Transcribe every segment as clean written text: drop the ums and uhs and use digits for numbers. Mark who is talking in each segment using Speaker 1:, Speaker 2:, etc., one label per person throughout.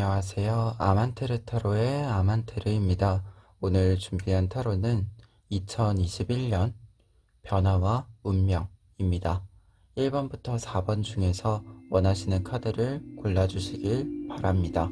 Speaker 1: 안녕하세요. 아만테르 타로의 아만테르입니다. 오늘 준비한 타로는 2021년 변화와 운명입니다. 1번부터 4번 중에서 원하시는 카드를 골라주시길 바랍니다.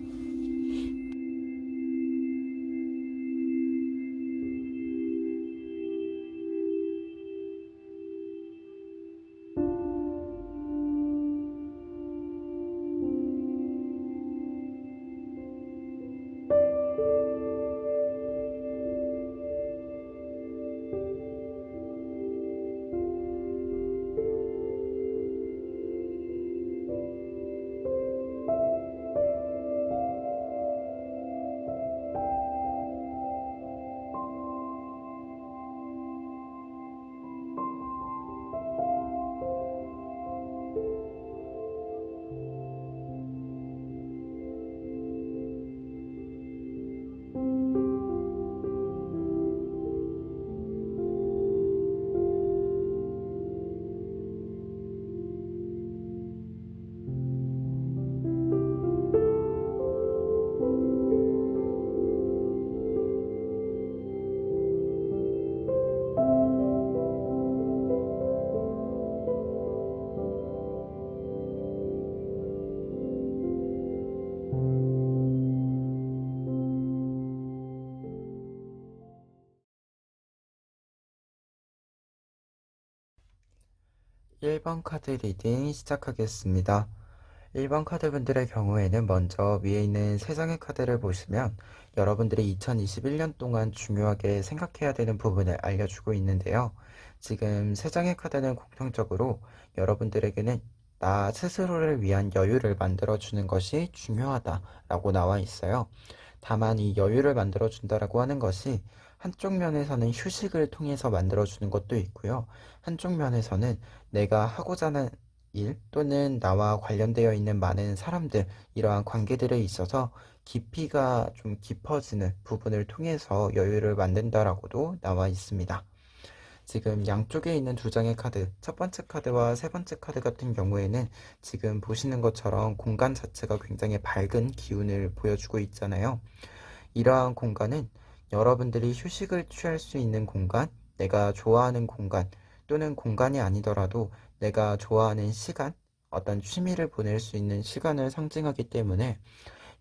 Speaker 1: 1번 카드 리딩 시작하겠습니다. 1번 카드분들의 경우에는 먼저 위에 있는 3장의 카드를 보시면 여러분들이 2021년 동안 중요하게 생각해야 되는 부분을 알려주고 있는데요. 지금 3장의 카드는 공통적으로 여러분들에게는 나 스스로를 위한 여유를 만들어주는 것이 중요하다라고 나와 있어요. 다만 이 여유를 만들어준다라고 하는 것이 한쪽 면에서는 휴식을 통해서 만들어주는 것도 있고요. 한쪽 면에서는 내가 하고자 하는 일 또는 나와 관련되어 있는 많은 사람들, 이러한 관계들에 있어서 깊이가 좀 깊어지는 부분을 통해서 여유를 만든다라고도 나와 있습니다. 지금 양쪽에 있는 2장의 카드, 첫 번째 카드와 세 번째 카드 같은 경우에는 지금 보시는 것처럼 공간 자체가 굉장히 밝은 기운을 보여주고 있잖아요. 이러한 공간은 여러분들이 휴식을 취할 수 있는 공간, 내가 좋아하는 공간, 또는 공간이 아니더라도 내가 좋아하는 시간, 어떤 취미를 보낼 수 있는 시간을 상징하기 때문에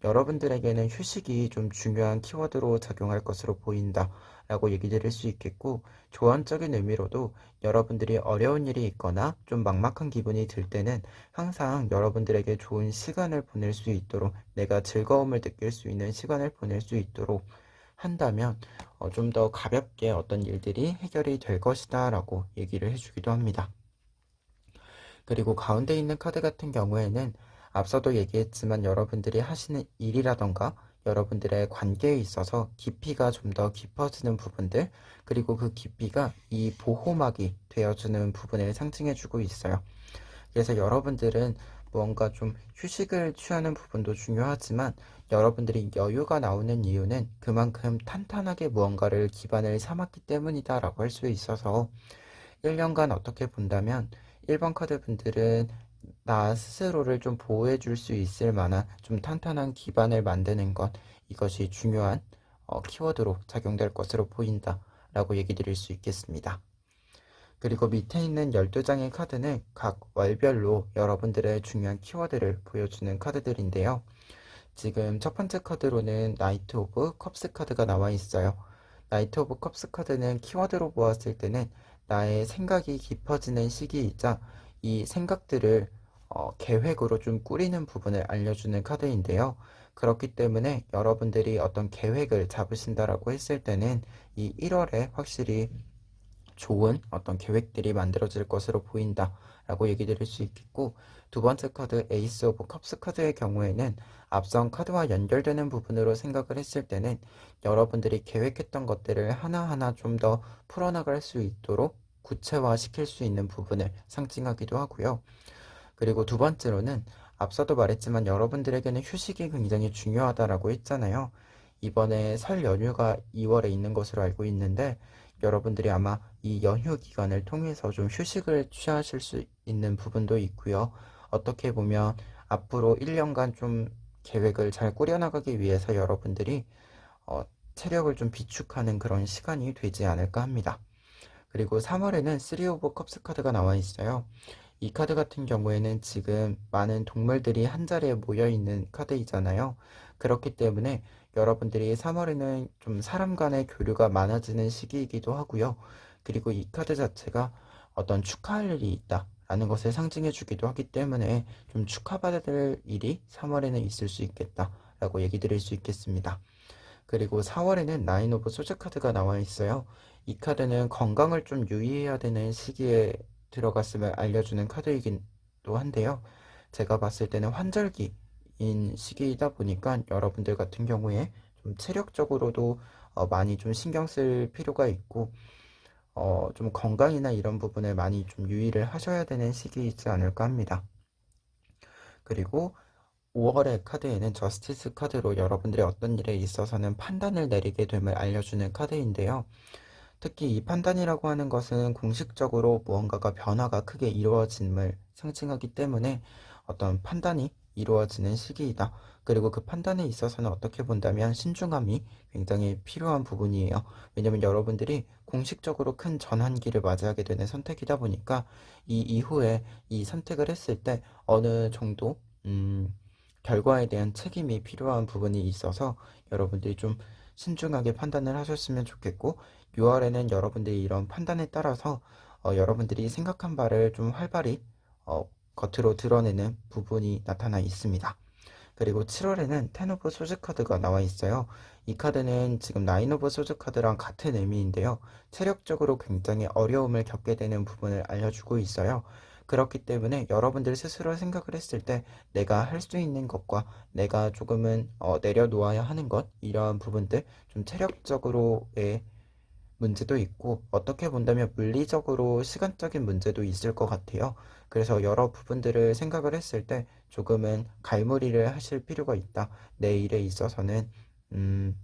Speaker 1: 여러분들에게는 휴식이 좀 중요한 키워드로 작용할 것으로 보인다 라고 얘기 드릴 수 있겠고, 조언적인 의미로도 여러분들이 어려운 일이 있거나 좀 막막한 기분이 들 때는 항상 여러분들에게 좋은 시간을 보낼 수 있도록, 내가 즐거움을 느낄 수 있는 시간을 보낼 수 있도록 한다면 좀 더 가볍게 어떤 일들이 해결이 될 것이다 라고 얘기를 해주기도 합니다. 그리고 가운데 있는 카드 같은 경우에는 앞서도 얘기했지만 여러분들이 하시는 일이라던가 여러분들의 관계에 있어서 깊이가 좀 더 깊어지는 부분들, 그리고 그 깊이가 이 보호막이 되어주는 부분을 상징해주고 있어요. 그래서 여러분들은 무언가 좀 휴식을 취하는 부분도 중요하지만 여러분들이 여유가 나오는 이유는 그만큼 탄탄하게 무언가를 기반을 삼았기 때문이다 라고 할 수 있어서 1년간 어떻게 본다면 1번 카드 분들은 나 스스로를 좀 보호해 줄 수 있을 만한 좀 탄탄한 기반을 만드는 것, 이것이 중요한 키워드로 작용될 것으로 보인다 라고 얘기 드릴 수 있겠습니다. 그리고 밑에 있는 12장의 카드는 각 월별로 여러분들의 중요한 키워드를 보여주는 카드들인데요. 지금 첫 번째 카드로는 나이트 오브 컵스 카드가 나와 있어요. 나이트 오브 컵스 카드는 키워드로 보았을 때는 나의 생각이 깊어지는 시기이자 이 생각들을 계획으로 좀 꾸리는 부분을 알려주는 카드인데요. 그렇기 때문에 여러분들이 어떤 계획을 잡으신다라고 했을 때는 이 1월에 확실히 좋은 어떤 계획들이 만들어질 것으로 보인다 라고 얘기 드릴 수 있겠고, 두 번째 카드 에이스 오브 컵스 카드의 경우에는 앞선 카드와 연결되는 부분으로 생각을 했을 때는 여러분들이 계획했던 것들을 하나하나 좀 더 풀어나갈 수 있도록 구체화 시킬 수 있는 부분을 상징하기도 하고요. 그리고 두 번째로는 앞서도 말했지만 여러분들에게는 휴식이 굉장히 중요하다라고 했잖아요. 이번에 설 연휴가 2월에 있는 것으로 알고 있는데 여러분들이 아마 이 연휴 기간을 통해서 좀 휴식을 취하실 수 있는 부분도 있고요. 어떻게 보면 앞으로 1년간 좀 계획을 잘 꾸려나가기 위해서 여러분들이 어, 체력을 좀 비축하는 그런 시간이 되지 않을까 합니다. 그리고 3월에는 3 오브 컵스 카드가 나와 있어요. 이 카드 같은 경우에는 지금 많은 동물들이 한자리에 모여 있는 카드이잖아요. 그렇기 때문에 여러분들이 3월에는 좀 사람 간의 교류가 많아지는 시기이기도 하고요. 그리고 이 카드 자체가 어떤 축하할 일이 있다라는 것을 상징해 주기도 하기 때문에 좀 축하받을 일이 3월에는 있을 수 있겠다라고 얘기 드릴 수 있겠습니다. 그리고 4월에는 나인 오브 소드 카드가 나와 있어요. 이 카드는 건강을 좀 유의해야 되는 시기에 들어갔음을 알려주는 카드이기도 한데요. 제가 봤을 때는 환절기인 시기이다 보니까 여러분들 같은 경우에 좀 체력적으로도 많이 좀 신경 쓸 필요가 있고 좀 건강이나 이런 부분을 많이 좀 유의를 하셔야 되는 시기이지 않을까 합니다. 그리고 5월의 카드에는 저스티스 카드로 여러분들의 어떤 일에 있어서는 판단을 내리게 됨을 알려주는 카드인데요. 특히 이 판단이라고 하는 것은 공식적으로 무언가가 변화가 크게 이루어짐을 상징하기 때문에 어떤 판단이 이루어지는 시기이다. 그리고 그 판단에 있어서는 어떻게 본다면 신중함이 굉장히 필요한 부분이에요. 왜냐면 여러분들이 공식적으로 큰 전환기를 맞이하게 되는 선택이다 보니까 이 이후에 이 선택을 했을 때 어느 정도 결과에 대한 책임이 필요한 부분이 있어서 여러분들이 좀 신중하게 판단을 하셨으면 좋겠고 6월에는 여러분들이 이런 판단에 따라서 여러분들이 생각한 바를 좀 활발히 겉으로 드러내는 부분이 나타나 있습니다. 그리고 7월에는 텐 오브 소즈 카드가 나와 있어요. 이 카드는 지금 나인 오브 소즈 카드랑 같은 의미인데요. 체력적으로 굉장히 어려움을 겪게 되는 부분을 알려주고 있어요. 그렇기 때문에 여러분들 스스로 생각을 했을 때 내가 할 수 있는 것과 내가 조금은 내려놓아야 하는 것 이러한 부분들 좀 체력적으로의 문제도 있고 어떻게 본다면 물리적으로 시간적인 문제도 있을 것 같아요. 그래서 여러 부분들을 생각을 했을 때 조금은 갈무리를 하실 필요가 있다. 내 일에 있어서는 음,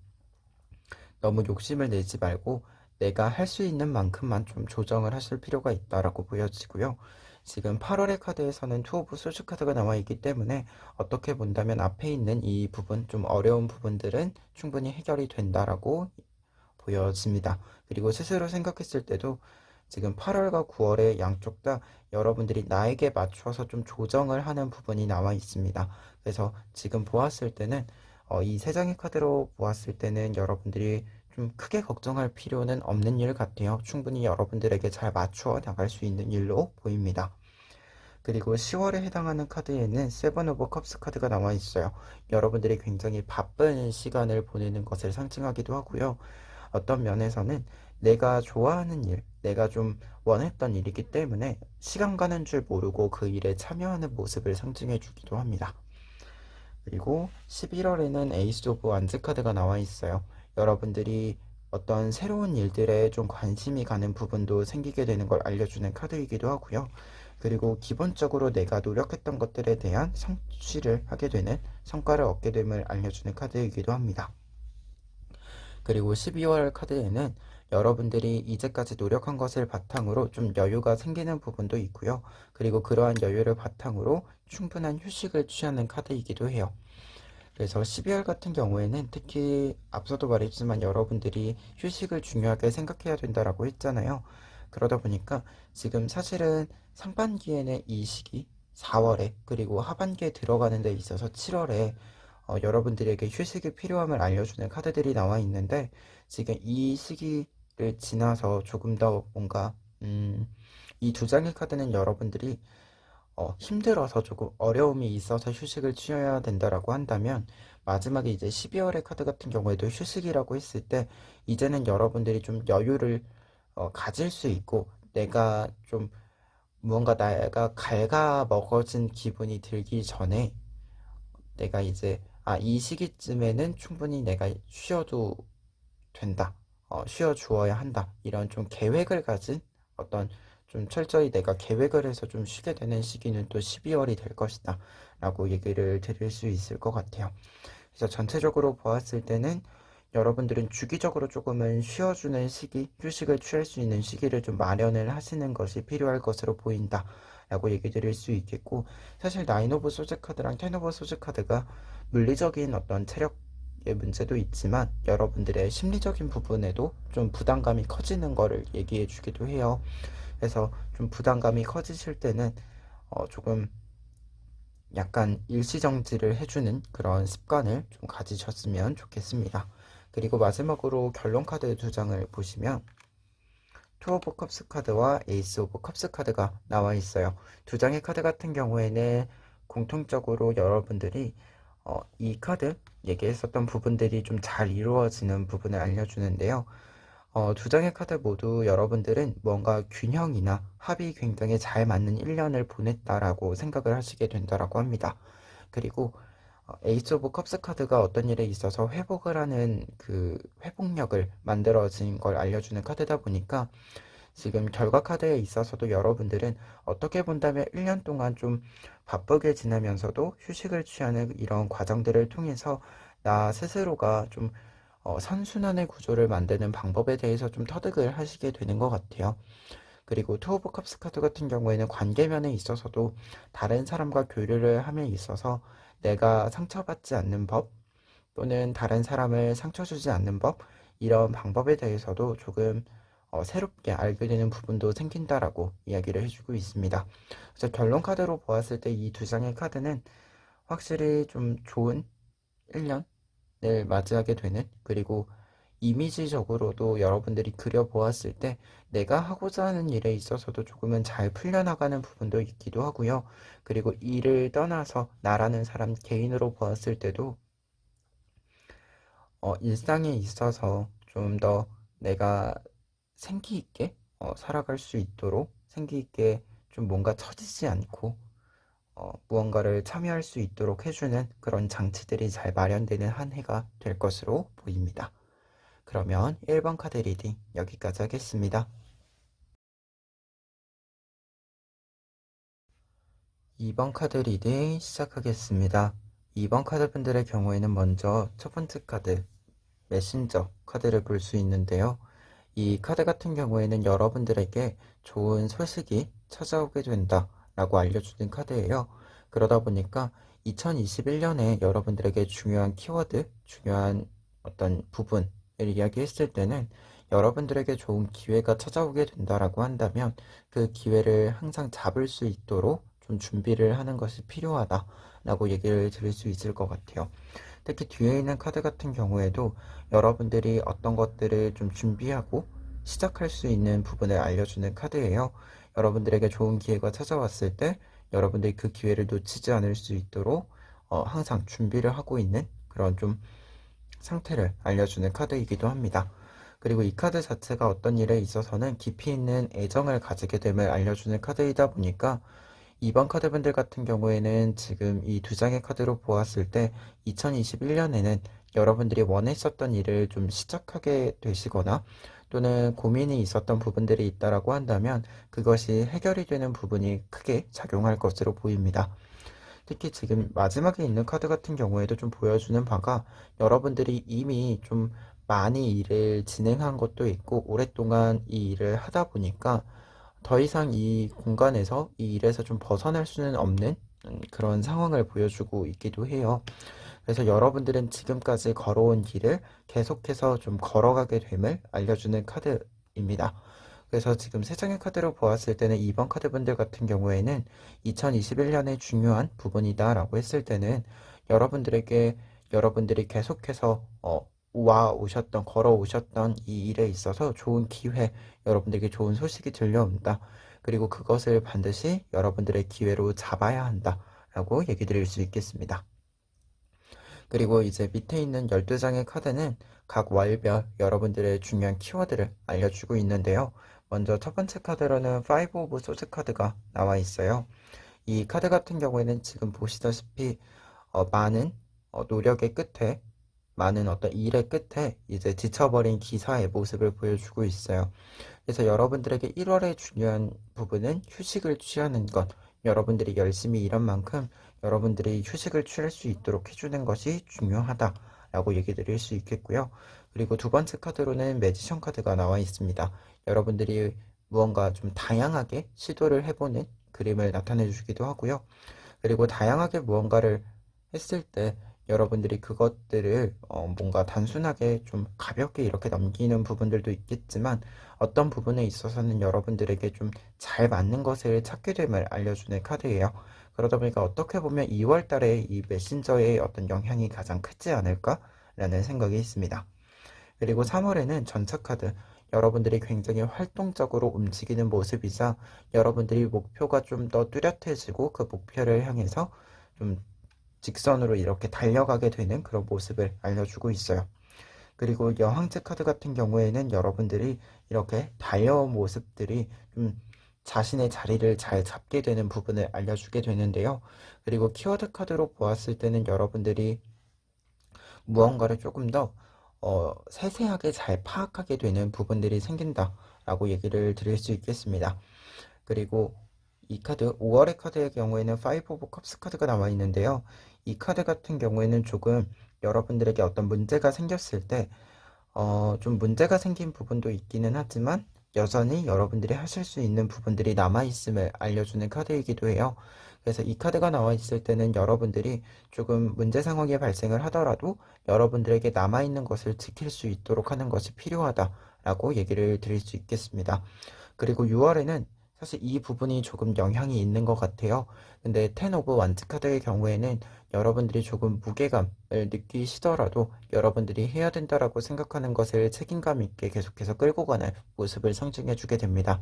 Speaker 1: 너무 욕심을 내지 말고 내가 할 수 있는 만큼만 좀 조정을 하실 필요가 있다라고 보여지고요. 지금 8월의 카드에서는 투 오브 소주 카드가 나와 있기 때문에 어떻게 본다면 앞에 있는 이 부분 좀 어려운 부분들은 충분히 해결이 된다라고 보여집니다. 그리고 스스로 생각했을 때도 지금 8월과 9월에 양쪽 다 여러분들이 나에게 맞춰서 좀 조정을 하는 부분이 나와 있습니다. 그래서 지금 보았을 때는 이 세 장의 카드로 보았을 때는 여러분들이 좀 크게 걱정할 필요는 없는 일 같아요. 충분히 여러분들에게 잘 맞추어 나갈 수 있는 일로 보입니다. 그리고 10월에 해당하는 카드에는 세븐 오브 컵스 카드가 나와 있어요. 여러분들이 굉장히 바쁜 시간을 보내는 것을 상징하기도 하고요. 어떤 면에서는 내가 좋아하는 일, 내가 좀 원했던 일이기 때문에 시간 가는 줄 모르고 그 일에 참여하는 모습을 상징해 주기도 합니다. 그리고 11월에는 에이스 오브 완즈 카드가 나와 있어요. 여러분들이 어떤 새로운 일들에 좀 관심이 가는 부분도 생기게 되는 걸 알려주는 카드이기도 하고요. 그리고 기본적으로 내가 노력했던 것들에 대한 성취를 하게 되는 성과를 얻게 됨을 알려주는 카드이기도 합니다. 그리고 12월 카드에는 여러분들이 이제까지 노력한 것을 바탕으로 좀 여유가 생기는 부분도 있고요. 그리고 그러한 여유를 바탕으로 충분한 휴식을 취하는 카드이기도 해요. 그래서 12월 같은 경우에는 특히 앞서도 말했지만 여러분들이 휴식을 중요하게 생각해야 된다라고 했잖아요. 그러다 보니까 지금 사실은 상반기에는 이 시기 4월에 그리고 하반기에 들어가는 데 있어서 7월에 여러분들에게 휴식이 필요함을 알려주는 카드들이 나와 있는데 지금 이 시기를 지나서 조금 더 뭔가 이 두 장의 카드는 여러분들이 힘들어서 조금 어려움이 있어서 휴식을 취해야 된다라고 한다면 마지막에 이제 12월의 카드 같은 경우에도 휴식이라고 했을 때 이제는 여러분들이 좀 여유를 가질 수 있고 내가 좀 무언가 내가 갉아먹어진 기분이 들기 전에 내가 이제 이 시기쯤에는 충분히 내가 쉬어도 된다. 쉬어 주어야 한다. 이런 좀 계획을 가진 어떤 좀 철저히 내가 계획을 해서 좀 쉬게 되는 시기는 또 12월이 될 것이다. 라고 얘기를 드릴 수 있을 것 같아요. 그래서 전체적으로 보았을 때는 여러분들은 주기적으로 조금은 쉬어주는 시기, 휴식을 취할 수 있는 시기를 좀 마련을 하시는 것이 필요할 것으로 보인다 라고 얘기 드릴 수 있겠고, 사실 나인 오브 소즈 카드랑 텐 오브 소즈 카드가 물리적인 어떤 체력의 문제도 있지만 여러분들의 심리적인 부분에도 좀 부담감이 커지는 거를 얘기해 주기도 해요. 그래서 좀 부담감이 커지실 때는 조금 약간 일시정지를 해주는 그런 습관을 좀 가지셨으면 좋겠습니다. 그리고 마지막으로 결론 카드 두 장을 보시면 투 오브 컵스 카드와 에이스 오브 컵스 카드가 나와 있어요. 두 장의 카드 같은 경우에는 공통적으로 여러분들이 이 카드 얘기했었던 부분들이 좀 잘 이루어지는 부분을 알려주는데요. 두 장의 카드 모두 여러분들은 뭔가 균형이나 합이 굉장히 잘 맞는 1년을 보냈다라고 생각을 하시게 된다라고 합니다. 그리고 에이스 오브 컵스 카드가 어떤 일에 있어서 회복을 하는 그 회복력을 만들어진 걸 알려주는 카드다 보니까 지금 결과 카드에 있어서도 여러분들은 어떻게 본다면 1년 동안 좀 바쁘게 지내면서도 휴식을 취하는 이런 과정들을 통해서 나 스스로가 좀 선순환의 구조를 만드는 방법에 대해서 좀 터득을 하시게 되는 것 같아요. 그리고 투 오브 컵스 카드 같은 경우에는 관계면에 있어서도 다른 사람과 교류를 함에 있어서 내가 상처받지 않는 법 또는 다른 사람을 상처 주지 않는 법 이런 방법에 대해서도 조금 새롭게 알게 되는 부분도 생긴다라고 이야기를 해주고 있습니다. 그래서 결론 카드로 보았을 때 이 두 장의 카드는 확실히 좀 좋은 1년을 맞이하게 되는, 그리고 이미지적으로도 여러분들이 그려보았을 때 내가 하고자 하는 일에 있어서도 조금은 잘 풀려나가는 부분도 있기도 하고요. 그리고 이를 떠나서 나라는 사람 개인으로 보았을 때도 일상에 있어서 좀 더 내가 생기 있게 살아갈 수 있도록 생기 있게 좀 뭔가 처지지 않고 무언가를 참여할 수 있도록 해주는 그런 장치들이 잘 마련되는 한 해가 될 것으로 보입니다. 그러면 1번 카드 리딩 여기까지 하겠습니다. 2번 카드 리딩 시작하겠습니다. 2번 카드 분들의 경우에는 먼저 첫 번째 카드 메신저 카드를 볼 수 있는데요. 이 카드 같은 경우에는 여러분들에게 좋은 소식이 찾아오게 된다 라고 알려주는 카드예요. 그러다 보니까 2021년에 여러분들에게 중요한 키워드, 중요한 어떤 부분을 이야기했을 때는 여러분들에게 좋은 기회가 찾아오게 된다라고 한다면 그 기회를 항상 잡을 수 있도록 좀 준비를 하는 것이 필요하다라고 얘기를 드릴 수 있을 것 같아요. 특히 뒤에 있는 카드 같은 경우에도 여러분들이 어떤 것들을 좀 준비하고 시작할 수 있는 부분을 알려주는 카드예요. 여러분들에게 좋은 기회가 찾아왔을 때 여러분들이 그 기회를 놓치지 않을 수 있도록 항상 준비를 하고 있는 그런 좀 상태를 알려주는 카드이기도 합니다. 그리고 이 카드 자체가 어떤 일에 있어서는 깊이 있는 애정을 가지게 됨을 알려주는 카드이다 보니까 2번 카드분들 같은 경우에는 지금 이 두 장의 카드로 보았을 때 2021년에는 여러분들이 원했었던 일을 좀 시작하게 되시거나 또는 고민이 있었던 부분들이 있다라고 한다면 그것이 해결이 되는 부분이 크게 작용할 것으로 보입니다. 특히 지금 마지막에 있는 카드 같은 경우에도 좀 보여주는 바가 여러분들이 이미 좀 많이 일을 진행한 것도 있고 오랫동안 이 일을 하다 보니까 더 이상 이 공간에서 이 일에서 좀 벗어날 수는 없는 그런 상황을 보여주고 있기도 해요. 그래서 여러분들은 지금까지 걸어온 길을 계속해서 좀 걸어가게 됨을 알려주는 카드입니다. 그래서 지금 세 장의 카드로 보았을 때는 2번 카드분들 같은 경우에는 2021년의 중요한 부분이다라고 했을 때는 여러분들에게 여러분들이 계속해서 걸어 오셨던 이 일에 있어서 좋은 기회, 여러분들에게 좋은 소식이 들려온다. 그리고 그것을 반드시 여러분들의 기회로 잡아야 한다라고 얘기 드릴 수 있겠습니다. 그리고 이제 밑에 있는 12장의 카드는 각 월별 여러분들의 중요한 키워드를 알려주고 있는데요. 먼저 첫 번째 카드로는 5 오브 소드 카드가 나와 있어요. 이 카드 같은 경우에는 지금 보시다시피 많은 노력의 끝에 많은 어떤 일의 끝에 이제 지쳐버린 기사의 모습을 보여주고 있어요. 그래서 여러분들에게 1월의 중요한 부분은 휴식을 취하는 것. 여러분들이 열심히 일한 만큼 여러분들이 휴식을 취할 수 있도록 해주는 것이 중요하다 라고 얘기 드릴 수 있겠고요. 그리고 두 번째 카드로는 매지션 카드가 나와 있습니다. 여러분들이 무언가 좀 다양하게 시도를 해보는 그림을 나타내 주기도 하고요. 그리고 다양하게 무언가를 했을 때 여러분들이 그것들을 뭔가 단순하게 좀 가볍게 이렇게 넘기는 부분들도 있겠지만 어떤 부분에 있어서는 여러분들에게 좀 잘 맞는 것을 찾게 됨을 알려주는 카드예요. 그러다 보니까 어떻게 보면 2월 달에 이 메신저의 어떤 영향이 가장 크지 않을까라는 생각이 있습니다. 그리고 3월에는 전차 카드, 여러분들이 굉장히 활동적으로 움직이는 모습이자 여러분들이 목표가 좀 더 뚜렷해지고 그 목표를 향해서 좀 직선으로 이렇게 달려가게 되는 그런 모습을 알려주고 있어요. 그리고 여왕제 카드 같은 경우에는 여러분들이 이렇게 달려온 모습들이 좀 자신의 자리를 잘 잡게 되는 부분을 알려주게 되는데요. 그리고 키워드 카드로 보았을 때는 여러분들이 무언가를 조금 더 세세하게 잘 파악하게 되는 부분들이 생긴다라고 얘기를 드릴 수 있겠습니다. 그리고 이 카드, 5월의 카드의 경우에는 5 오브 컵스 카드가 나와 있는데요. 이 카드 같은 경우에는 조금 여러분들에게 어떤 문제가 생겼을 때, 좀 문제가 생긴 부분도 있기는 하지만 여전히 여러분들이 하실 수 있는 부분들이 남아있음을 알려주는 카드이기도 해요. 그래서 이 카드가 나와 있을 때는 여러분들이 조금 문제 상황이 발생을 하더라도 여러분들에게 남아있는 것을 지킬 수 있도록 하는 것이 필요하다라고 얘기를 드릴 수 있겠습니다. 그리고 6월에는 사실 이 부분이 조금 영향이 있는 것 같아요. 근데 10 오브 완즈 카드의 경우에는 여러분들이 조금 무게감을 느끼시더라도 여러분들이 해야 된다라고 생각하는 것을 책임감 있게 계속해서 끌고 가는 모습을 상징해 주게 됩니다.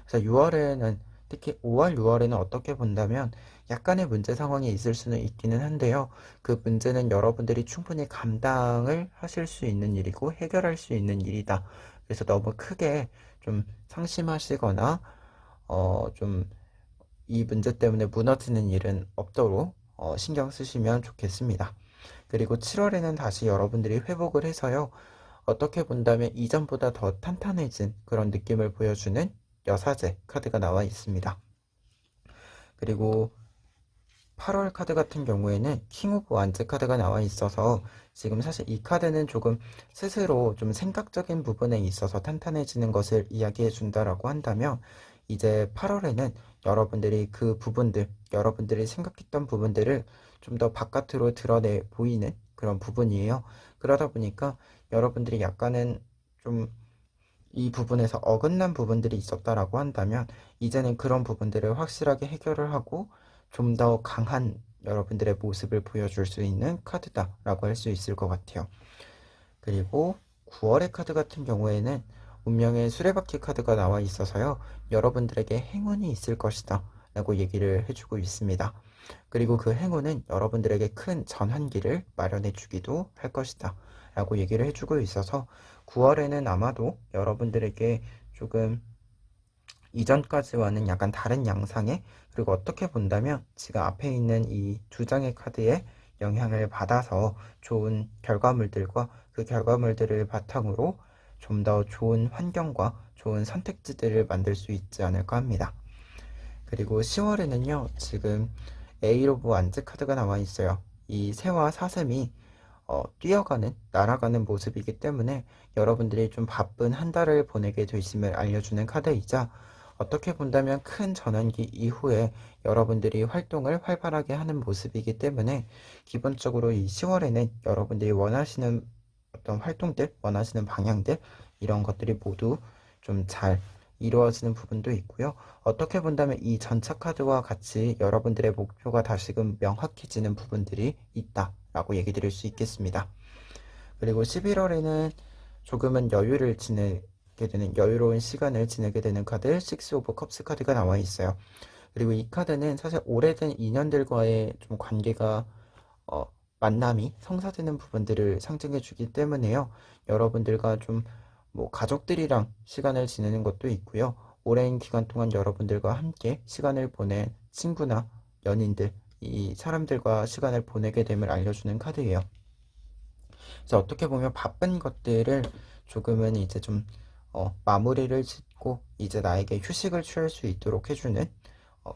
Speaker 1: 그래서 6월에는 특히 5월, 6월에는 어떻게 본다면 약간의 문제 상황이 있을 수는 있기는 한데요. 그 문제는 여러분들이 충분히 감당을 하실 수 있는 일이고 해결할 수 있는 일이다. 그래서 너무 크게 좀 상심하시거나 좀 이 문제 때문에 무너지는 일은 없도록 신경 쓰시면 좋겠습니다. 그리고 7월에는 다시 여러분들이 회복을 해서요. 어떻게 본다면 이전보다 더 탄탄해진 그런 느낌을 보여주는 여사제 카드가 나와 있습니다. 그리고 8월 카드 같은 경우에는 킹 오브 완즈 카드가 나와 있어서 지금 사실 이 카드는 조금 스스로 좀 생각적인 부분에 있어서 탄탄해지는 것을 이야기해 준다라고 한다면 이제 8월에는 여러분들이 그 부분들, 여러분들이 생각했던 부분들을 좀 더 바깥으로 드러내 보이는 그런 부분이에요. 그러다 보니까 여러분들이 약간은 좀 이 부분에서 어긋난 부분들이 있었다라고 한다면 이제는 그런 부분들을 확실하게 해결을 하고 좀 더 강한 여러분들의 모습을 보여줄 수 있는 카드다라고 할 수 있을 것 같아요. 그리고 9월의 카드 같은 경우에는 운명의 수레바퀴 카드가 나와 있어서요. 여러분들에게 행운이 있을 것이다 라고 얘기를 해주고 있습니다. 그리고 그 행운은 여러분들에게 큰 전환기를 마련해 주기도 할 것이다 라고 얘기를 해주고 있어서 9월에는 아마도 여러분들에게 조금 이전까지와는 약간 다른 양상의, 그리고 어떻게 본다면 지금 앞에 있는 이 두 장의 카드에 영향을 받아서 좋은 결과물들과 그 결과물들을 바탕으로 좀 더 좋은 환경과 좋은 선택지들을 만들 수 있지 않을까 합니다. 그리고 10월에는요, 지금 에이 오브 완즈 카드가 나와 있어요. 이 새와 사슴이 뛰어가는, 날아가는 모습이기 때문에 여러분들이 좀 바쁜 한 달을 보내게 되심을 알려주는 카드이자 어떻게 본다면 큰 전환기 이후에 여러분들이 활동을 활발하게 하는 모습이기 때문에 기본적으로 이 10월에는 여러분들이 원하시는 어떤 활동들, 원하시는 방향들, 이런 것들이 모두 좀 잘 이루어지는 부분도 있고요. 어떻게 본다면 이 전차 카드와 같이 여러분들의 목표가 다시금 명확해지는 부분들이 있다라고 얘기 드릴 수 있겠습니다. 그리고 11월에는 조금은 여유를 지내게 되는, 여유로운 시간을 지내게 되는 카드 6 오브 컵스 카드가 나와 있어요. 그리고 이 카드는 사실 오래된 인연들과의 좀 관계가 어, 만남이 성사되는 부분들을 상징해 주기 때문에요. 여러분들과 좀 뭐 가족들이랑 시간을 지내는 것도 있고요. 오랜 기간 동안 여러분들과 함께 시간을 보낸 친구나 연인들, 이 사람들과 시간을 보내게 됨을 알려주는 카드예요. 그래서 어떻게 보면 바쁜 것들을 조금은 이제 좀 마무리를 짓고 이제 나에게 휴식을 취할 수 있도록 해주는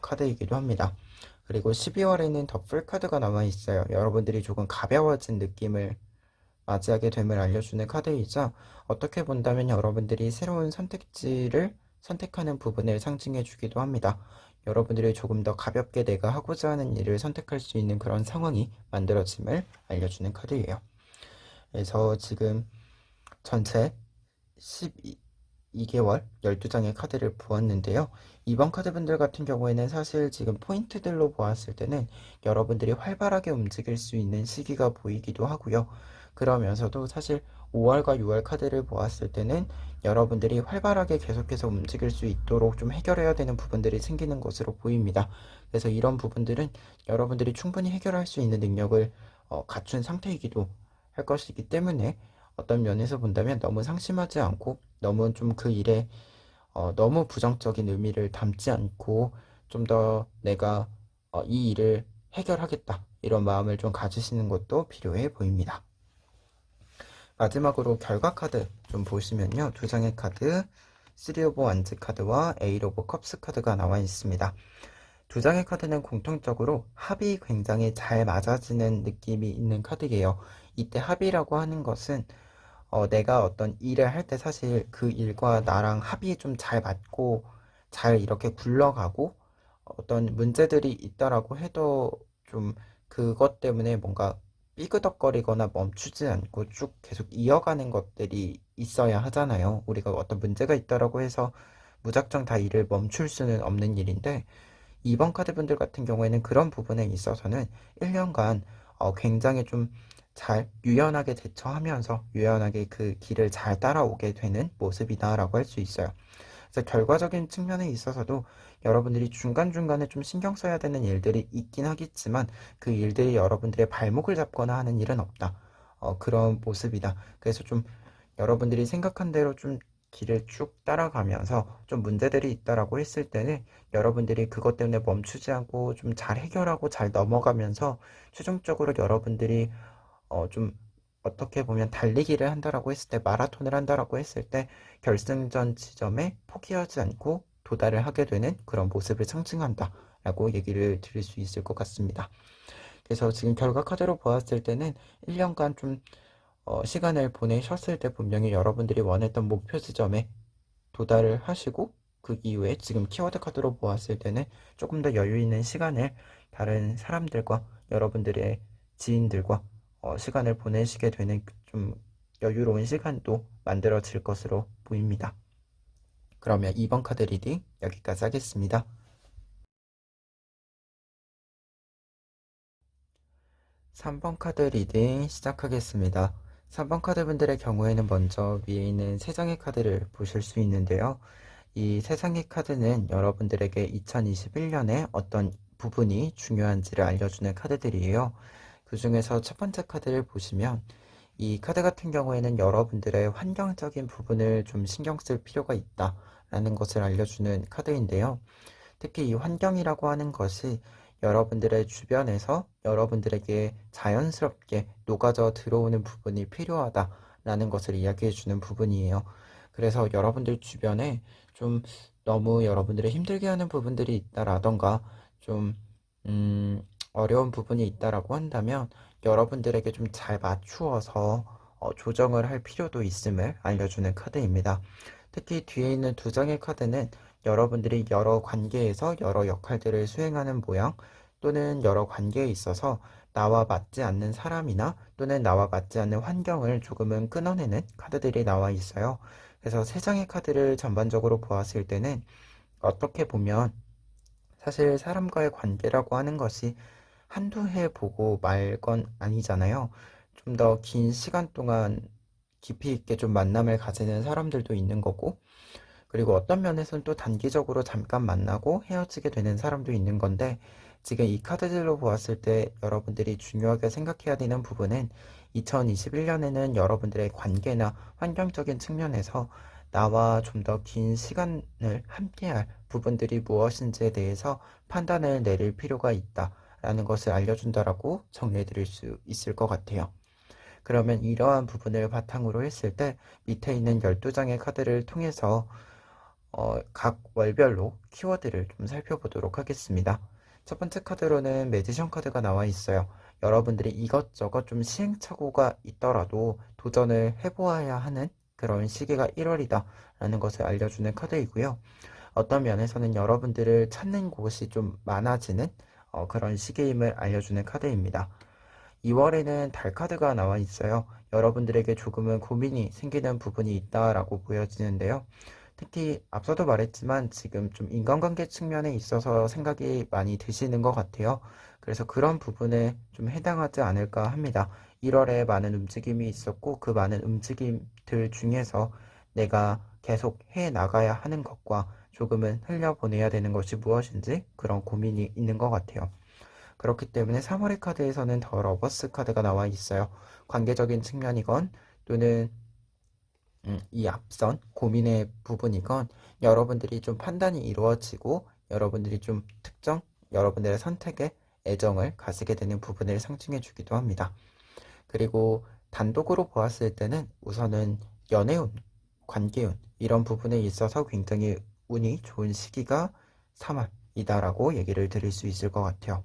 Speaker 1: 카드이기도 합니다. 그리고 12월에는 더 풀 카드가 남아 있어요. 여러분들이 조금 가벼워진 느낌을 맞이하게 됨을 알려주는 카드이자 어떻게 본다면 여러분들이 새로운 선택지를 선택하는 부분을 상징해 주기도 합니다. 여러분들이 조금 더 가볍게 내가 하고자 하는 일을 선택할 수 있는 그런 상황이 만들어짐을 알려주는 카드예요. 그래서 지금 전체 12개월 12장의 카드를 보았는데요. 이번 카드분들 같은 경우에는 사실 지금 포인트들로 보았을 때는 여러분들이 활발하게 움직일 수 있는 시기가 보이기도 하고요. 그러면서도 사실 5월과 6월 카드를 보았을 때는 여러분들이 활발하게 계속해서 움직일 수 있도록 좀 해결해야 되는 부분들이 생기는 것으로 보입니다. 그래서 이런 부분들은 여러분들이 충분히 해결할 수 있는 능력을 갖춘 상태이기도 할 것이기 때문에 어떤 면에서 본다면 너무 상심하지 않고 너무 좀 그 일에 너무 부정적인 의미를 담지 않고 좀 더 내가 이 일을 해결하겠다 이런 마음을 좀 가지시는 것도 필요해 보입니다. 마지막으로 결과 카드 좀 보시면요. 두 장의 카드 3 오브 완즈 카드와 8 오브 컵스 카드가 나와 있습니다. 두 장의 카드는 공통적으로 합이 굉장히 잘 맞아지는 느낌이 있는 카드예요. 이때 합이라고 하는 것은 내가 어떤 일을 할 때 사실 그 일과 나랑 합이 좀 잘 맞고 잘 이렇게 굴러가고 어떤 문제들이 있다라고 해도 좀 그것 때문에 뭔가 삐그덕거리거나 멈추지 않고 쭉 계속 이어가는 것들이 있어야 하잖아요. 우리가 어떤 문제가 있다라고 해서 무작정 다 일을 멈출 수는 없는 일인데 이번 카드분들 같은 경우에는 그런 부분에 있어서는 1년간 굉장히 좀 잘 유연하게 대처하면서 유연하게 그 길을 잘 따라오게 되는 모습이다라고 할 수 있어요. 그래서 결과적인 측면에 있어서도 여러분들이 중간중간에 좀 신경 써야 되는 일들이 있긴 하겠지만 그 일들이 여러분들의 발목을 잡거나 하는 일은 없다. 그런 모습이다. 그래서 좀 여러분들이 생각한 대로 좀 길을 쭉 따라가면서 좀 문제들이 있다라고 했을 때는 여러분들이 그것 때문에 멈추지 않고 좀 잘 해결하고 잘 넘어가면서 최종적으로 여러분들이 좀 어떻게 보면 달리기를 한다라고 했을 때 마라톤을 한다라고 했을 때 결승전 지점에 포기하지 않고 도달을 하게 되는 그런 모습을 상징한다라고 얘기를 드릴 수 있을 것 같습니다. 그래서 지금 결과 카드로 보았을 때는 1년간 좀 시간을 보내셨을 때 분명히 여러분들이 원했던 목표 지점에 도달을 하시고 그 이후에 지금 키워드 카드로 보았을 때는 조금 더 여유 있는 시간을 다른 사람들과 여러분들의 지인들과 시간을 보내시게 되는 좀 여유로운 시간도 만들어질 것으로 보입니다. 그러면 2번 카드 리딩 여기까지 하겠습니다. 3번 카드 리딩 시작하겠습니다. 3번 카드 분들의 경우에는 먼저 위에 있는 3장의 카드를 보실 수 있는데요. 이 세 장의 카드는 여러분들에게 2021년에 어떤 부분이 중요한지를 알려주는 카드들이에요. 그 중에서 첫 번째 카드를 보시면 이 카드 같은 경우에는 여러분들의 환경적인 부분을 좀 신경 쓸 필요가 있다라는 것을 알려주는 카드인데요. 특히 이 환경이라고 하는 것이 여러분들의 주변에서 여러분들에게 자연스럽게 녹아져 들어오는 부분이 필요하다라는 것을 이야기해 주는 부분이에요. 그래서 여러분들 주변에 좀 너무 여러분들을 힘들게 하는 부분들이 있다라던가 좀 어려운 부분이 있다라고 한다면 여러분들에게 좀 잘 맞추어서 조정을 할 필요도 있음을 알려주는 카드입니다. 특히 뒤에 있는 두 장의 카드는 여러분들이 여러 관계에서 여러 역할들을 수행하는 모양 또는 여러 관계에 있어서 나와 맞지 않는 사람이나 또는 나와 맞지 않는 환경을 조금은 끊어내는 카드들이 나와 있어요. 그래서 세 장의 카드를 전반적으로 보았을 때는 어떻게 보면 사실 사람과의 관계라고 하는 것이 한두 해 보고 말 건 아니잖아요. 좀 더 긴 시간 동안 깊이 있게 좀 만남을 가지는 사람들도 있는 거고, 그리고 어떤 면에서는 또 단기적으로 잠깐 만나고 헤어지게 되는 사람도 있는 건데, 지금 이 카드들로 보았을 때 여러분들이 중요하게 생각해야 되는 부분은 2021년에는 여러분들의 관계나 환경적인 측면에서 나와 좀 더 긴 시간을 함께할 부분들이 무엇인지에 대해서 판단을 내릴 필요가 있다라는 것을 알려준다라고 정리해 드릴 수 있을 것 같아요. 그러면 이러한 부분을 바탕으로 했을 때 밑에 있는 12장의 카드를 통해서 각 월별로 키워드를 좀 살펴보도록 하겠습니다. 첫 번째 카드로는 매지션 카드가 나와 있어요. 여러분들이 이것저것 좀 시행착오가 있더라도 도전을 해보아야 하는 그런 시기가 1월이다 라는 것을 알려주는 카드이고요. 어떤 면에서는 여러분들을 찾는 곳이 좀 많아지는 그런 시기임을 알려주는 카드입니다. 2월에는 달 카드가 나와 있어요. 여러분들에게 조금은 고민이 생기는 부분이 있다라고 보여지는데요. 특히 앞서도 말했지만 지금 좀 인간관계 측면에 있어서 생각이 많이 드시는 것 같아요. 그래서 그런 부분에 좀 해당하지 않을까 합니다. 1월에 많은 움직임이 있었고 그 많은 움직임들 중에서 내가 계속 해 나가야 하는 것과 조금은 흘려보내야 되는 것이 무엇인지 그런 고민이 있는 것 같아요. 그렇기 때문에 3월의 카드에서는 더 러버스 카드가 나와 있어요. 관계적인 측면이건 또는 이 앞선 고민의 부분이건 여러분들이 좀 판단이 이루어지고 여러분들이 좀 특정 여러분들의 선택에 애정을 가지게 되는 부분을 상징해 주기도 합니다. 그리고 단독으로 보았을 때는 우선은 연애운, 관계운 이런 부분에 있어서 굉장히 운이 좋은 시기가 3월이다라고 얘기를 드릴 수 있을 것 같아요.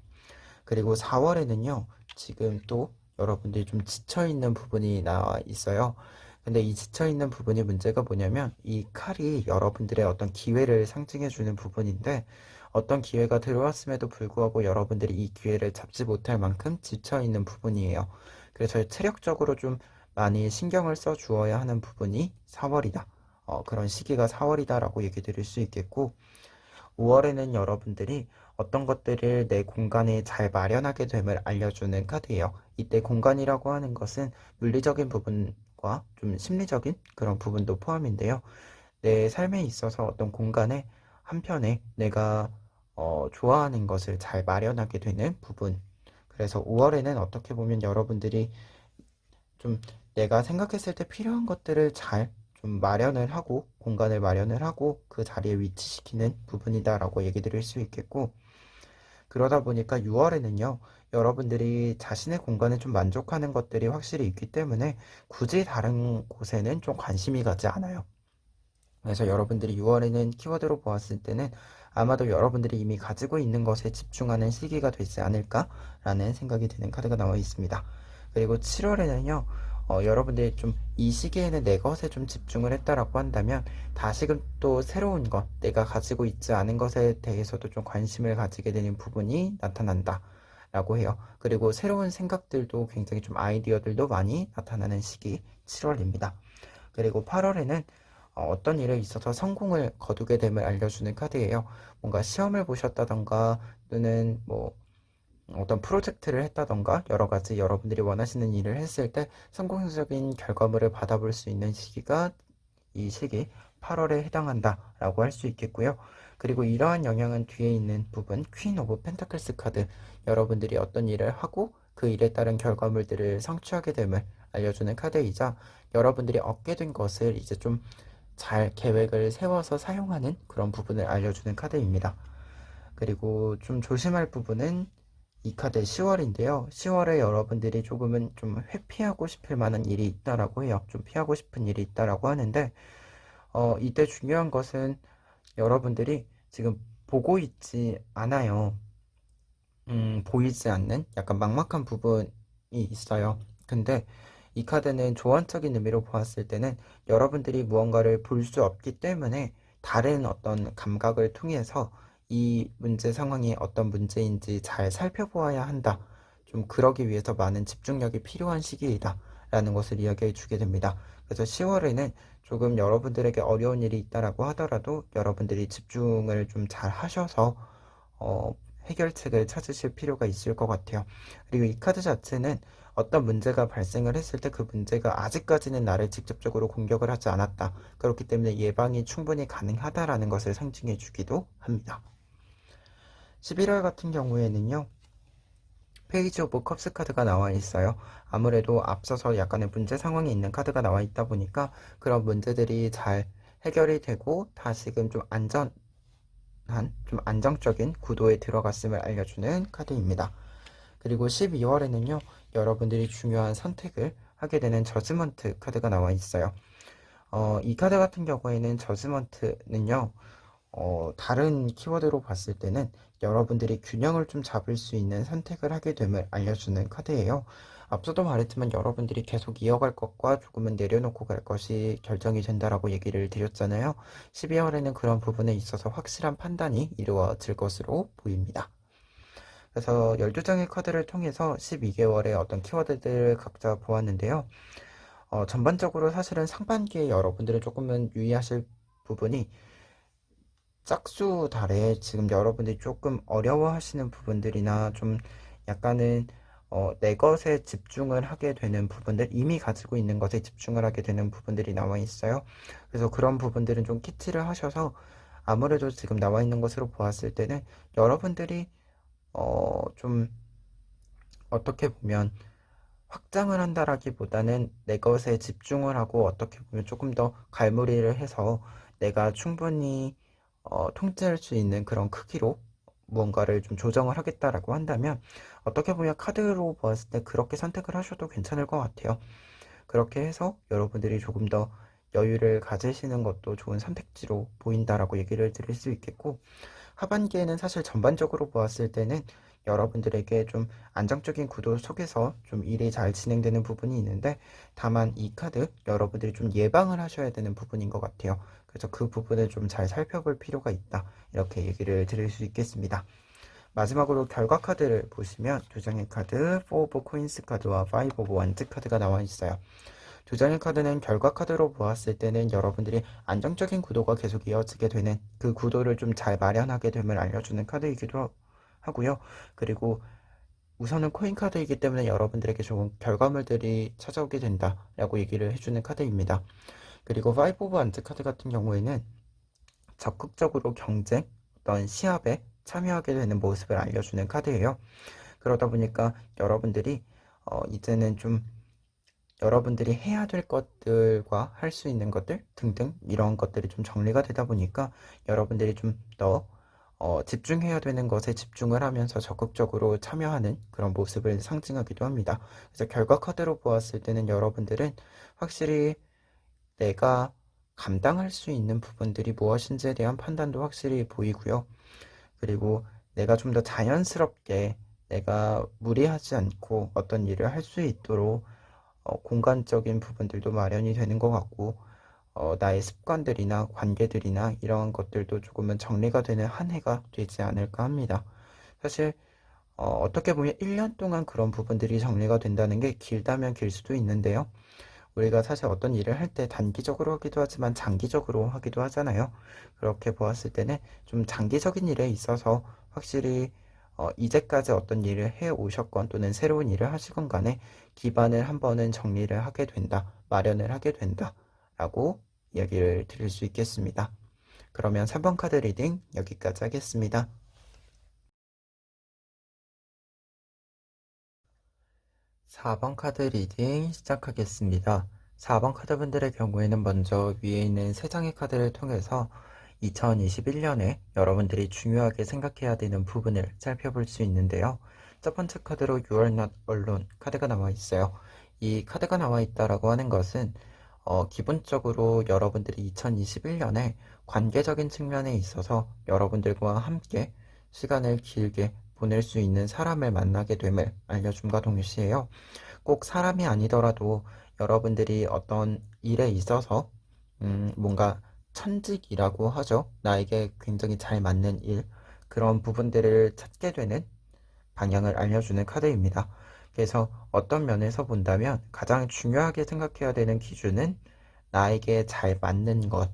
Speaker 1: 그리고 4월에는요, 지금 또 여러분들이 좀 지쳐있는 부분이 나와 있어요. 근데 이 지쳐있는 부분이 문제가 뭐냐면, 이 칼이 여러분들의 어떤 기회를 상징해주는 부분인데, 어떤 기회가 들어왔음에도 불구하고 여러분들이 이 기회를 잡지 못할 만큼 지쳐있는 부분이에요. 그래서 체력적으로 좀 많이 신경을 써 주어야 하는 부분이 4월이다. 그런 시기가 4월이다라고 얘기 드릴 수 있겠고, 5월에는 여러분들이 어떤 것들을 내 공간에 잘 마련하게 됨을 알려주는 카드예요. 이때 공간이라고 하는 것은 물리적인 부분과 좀 심리적인 그런 부분도 포함인데요. 내 삶에 있어서 어떤 공간에 한편에 내가 좋아하는 것을 잘 마련하게 되는 부분. 그래서 5월에는 어떻게 보면 여러분들이 좀 내가 생각했을 때 필요한 것들을 잘 좀 마련을 하고 공간을 마련을 하고 그 자리에 위치시키는 부분이다라고 얘기 드릴 수 있겠고 그러다 보니까 6월에는요 여러분들이 자신의 공간에 좀 만족하는 것들이 확실히 있기 때문에 굳이 다른 곳에는 좀 관심이 가지 않아요. 그래서 여러분들이 6월에는 키워드로 보았을 때는 아마도 여러분들이 이미 가지고 있는 것에 집중하는 시기가 되지 않을까라는 생각이 드는 카드가 나와 있습니다. 그리고 7월에는요, 여러분들이 좀 이 시기에는 내 것에 좀 집중을 했다라고 한다면 다시금 또 새로운 것, 내가 가지고 있지 않은 것에 대해서도 좀 관심을 가지게 되는 부분이 나타난다. 라고 해요. 그리고 새로운 생각들도 굉장히 좀 아이디어들도 많이 나타나는 시기 7월입니다. 그리고 8월에는 어떤 일에 있어서 성공을 거두게 됨을 알려주는 카드예요. 뭔가 시험을 보셨다던가 또는 뭐 어떤 프로젝트를 했다던가 여러 가지 여러분들이 원하시는 일을 했을 때 성공적인 결과물을 받아볼 수 있는 시기가 이 시기 8월에 해당한다라고 할 수 있겠고요. 그리고 이러한 영향은 뒤에 있는 부분 퀸 오브 펜타클스 카드 여러분들이 어떤 일을 하고 그 일에 따른 결과물들을 성취하게 됨을 알려주는 카드이자 여러분들이 얻게 된 것을 이제 좀 잘 계획을 세워서 사용하는 그런 부분을 알려주는 카드입니다. 그리고 좀 조심할 부분은 이 카드 10월인데요. 10월에 여러분들이 조금은 좀 회피하고 싶을 만한 일이 있다라고 해요. 좀 피하고 싶은 일이 있다라고 하는데, 이때 중요한 것은 여러분들이 지금 보고 있지 않아요. 보이지 않는 약간 막막한 부분이 있어요. 근데 이 카드는 조언적인 의미로 보았을 때는 여러분들이 무언가를 볼 수 없기 때문에 다른 어떤 감각을 통해서 이 문제 상황이 어떤 문제인지 잘 살펴보아야 한다. 좀 그러기 위해서 많은 집중력이 필요한 시기이다. 라는 것을 이야기해 주게 됩니다. 그래서 10월에는 조금 여러분들에게 어려운 일이 있다라고 하더라도 여러분들이 집중을 좀 잘 하셔서 어, 해결책을 찾으실 필요가 있을 것 같아요. 그리고 이 카드 자체는 어떤 문제가 발생을 했을 때 그 문제가 아직까지는 나를 직접적으로 공격을 하지 않았다. 그렇기 때문에 예방이 충분히 가능하다라는 것을 상징해 주기도 합니다. 11월 같은 경우에는요. 페이지 오브 컵스 카드가 나와 있어요. 아무래도 앞서서 약간의 문제 상황이 있는 카드가 나와 있다 보니까 그런 문제들이 잘 해결이 되고 다시금 좀 좀 안정적인 구도에 들어갔음을 알려주는 카드입니다. 그리고 12월에는요, 여러분들이 중요한 선택을 하게 되는 저지먼트 카드가 나와 있어요. 이 카드 같은 경우에는 저지먼트는요, 다른 키워드로 봤을 때는 여러분들이 균형을 좀 잡을 수 있는 선택을 하게 됨을 알려주는 카드예요. 앞서도 말했지만 여러분들이 계속 이어갈 것과 조금은 내려놓고 갈 것이 결정이 된다라고 얘기를 드렸잖아요. 12월에는 그런 부분에 있어서 확실한 판단이 이루어질 것으로 보입니다. 그래서 12장의 카드를 통해서 12개월의 어떤 키워드들을 각자 보았는데요. 전반적으로 사실은 상반기에 여러분들은 조금은 유의하실 부분이 짝수 달에 지금 여러분들이 조금 어려워하시는 부분들이나 좀 약간은 내 것에 집중을 하게 되는 부분들, 이미 가지고 있는 것에 집중을 하게 되는 부분들이 나와 있어요. 그래서 그런 부분들은 좀 캐치를 하셔서 아무래도 지금 나와 있는 것으로 보았을 때는 여러분들이 좀 어떻게 보면 확장을 한다라기보다는 내 것에 집중을 하고 어떻게 보면 조금 더 갈무리를 해서 내가 충분히 통제할 수 있는 그런 크기로 무언가를 좀 조정을 하겠다라고 한다면 어떻게 보면 카드로 보았을 때 그렇게 선택을 하셔도 괜찮을 것 같아요. 그렇게 해서 여러분들이 조금 더 여유를 가지시는 것도 좋은 선택지로 보인다라고 얘기를 드릴 수 있겠고, 하반기에는 사실 전반적으로 보았을 때는 여러분들에게 좀 안정적인 구도 속에서 좀 일이 잘 진행되는 부분이 있는데, 다만 이 카드 여러분들이 좀 예방을 하셔야 되는 부분인 것 같아요. 그래서 그 부분을 좀 잘 살펴볼 필요가 있다, 이렇게 얘기를 드릴 수 있겠습니다. 마지막으로 결과 카드를 보시면 두 장의 카드, 4 오브 코인스 카드와 5 오브 원즈 카드가 나와 있어요. 두 장의 카드는 결과 카드로 보았을 때는 여러분들이 안정적인 구도가 계속 이어지게 되는 그 구도를 좀 잘 마련하게 됨을 알려주는 카드이기도 하고요. 그리고 우선은 코인 카드이기 때문에 여러분들에게 좋은 결과물들이 찾아오게 된다라고 얘기를 해주는 카드입니다. 그리고 5 오브 원즈 카드 같은 경우에는 적극적으로 경쟁, 어떤 시합에 참여하게 되는 모습을 알려주는 카드예요. 그러다 보니까 여러분들이 이제는 좀 여러분들이 해야 될 것들과 할 수 있는 것들 등등 이런 것들이 좀 정리가 되다 보니까 여러분들이 좀 더 집중해야 되는 것에 집중을 하면서 적극적으로 참여하는 그런 모습을 상징하기도 합니다. 그래서 결과 카드로 보았을 때는 여러분들은 확실히 내가 감당할 수 있는 부분들이 무엇인지에 대한 판단도 확실히 보이고요. 그리고 내가 좀 더 자연스럽게 내가 무리하지 않고 어떤 일을 할 수 있도록 공간적인 부분들도 마련이 되는 것 같고, 나의 습관들이나 관계들이나 이러한 것들도 조금은 정리가 되는 한 해가 되지 않을까 합니다. 사실 어떻게 보면 1년 동안 그런 부분들이 정리가 된다는 게 길다면 길 수도 있는데요. 우리가 사실 어떤 일을 할 때 단기적으로 하기도 하지만 장기적으로 하기도 하잖아요. 그렇게 보았을 때는 좀 장기적인 일에 있어서 확실히 이제까지 어떤 일을 해 오셨건 또는 새로운 일을 하시건 간에 기반을 한 번은 정리를 하게 된다, 마련을 하게 된다 라고 이야기를 드릴 수 있겠습니다. 그러면 3번 카드 리딩 여기까지 하겠습니다. 4번 카드 리딩 시작하겠습니다. 4번 카드분들의 경우에는 먼저 위에 있는 3장의 카드를 통해서 2021년에 여러분들이 중요하게 생각해야 되는 부분을 살펴볼 수 있는데요. 첫 번째 카드로 You are not alone 카드가 나와 있어요. 이 카드가 나와 있다라고 하는 것은 기본적으로 여러분들이 2021년에 관계적인 측면에 있어서 여러분들과 함께 시간을 길게 보낼 수 있는 사람을 만나게 됨을 알려줌과 동시에요. 꼭 사람이 아니더라도 여러분들이 어떤 일에 있어서 뭔가 천직이라고 하죠. 나에게 굉장히 잘 맞는 일, 그런 부분들을 찾게 되는 방향을 알려주는 카드입니다. 그래서 어떤 면에서 본다면 가장 중요하게 생각해야 되는 기준은 나에게 잘 맞는 것,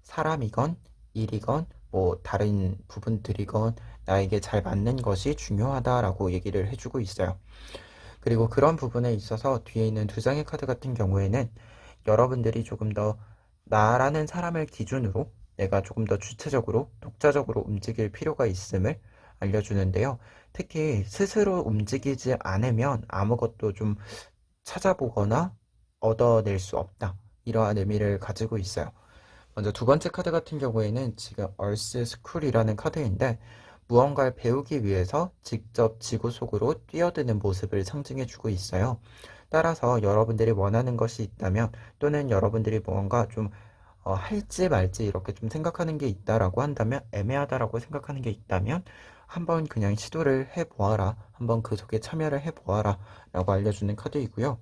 Speaker 1: 사람이건 일이건 뭐 다른 부분들이건 나에게 잘 맞는 것이 중요하다라고 얘기를 해주고 있어요. 그리고 그런 부분에 있어서 뒤에 있는 두 장의 카드 같은 경우에는 여러분들이 조금 더 나라는 사람을 기준으로 내가 조금 더 주체적으로 독자적으로 움직일 필요가 있음을 알려주는데요. 특히 스스로 움직이지 않으면 아무것도 좀 찾아보거나 얻어낼 수 없다, 이러한 의미를 가지고 있어요. 먼저 두 번째 카드 같은 경우에는 지금 얼스 스쿨이라는 카드인데, 무언가를 배우기 위해서 직접 지구 속으로 뛰어드는 모습을 상징해주고 있어요. 따라서 여러분들이 원하는 것이 있다면 또는 여러분들이 무언가 좀 할지 말지 이렇게 좀 생각하는 게 있다라고 한다면, 애매하다라고 생각하는 게 있다면 한번 그냥 시도를 해보아라, 한번 그 속에 참여를 해보아라 라고 알려주는 카드이고요.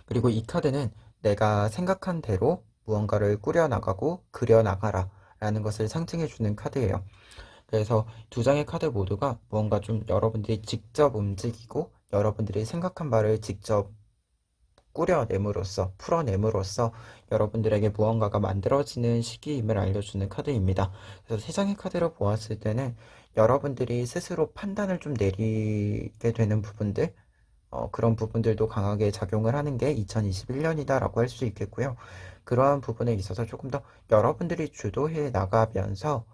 Speaker 1: 그리고 이 카드는 내가 생각한 대로 무언가를 꾸려나가고 그려나가라 라는 것을 상징해주는 카드예요. 그래서 두 장의 카드 모두가 무언가 좀 여러분들이 직접 움직이고 여러분들이 생각한 바를 직접 꾸려냄으로써, 풀어냄으로써 여러분들에게 무언가가 만들어지는 시기임을 알려주는 카드입니다. 그래서 세 장의 카드를 보았을 때는 여러분들이 스스로 판단을 좀 내리게 되는 부분들, 그런 부분들도 강하게 작용을 하는 게 2021년이다라고 할 수 있겠고요. 그러한 부분에 있어서 조금 더 여러분들이 주도해 나가면서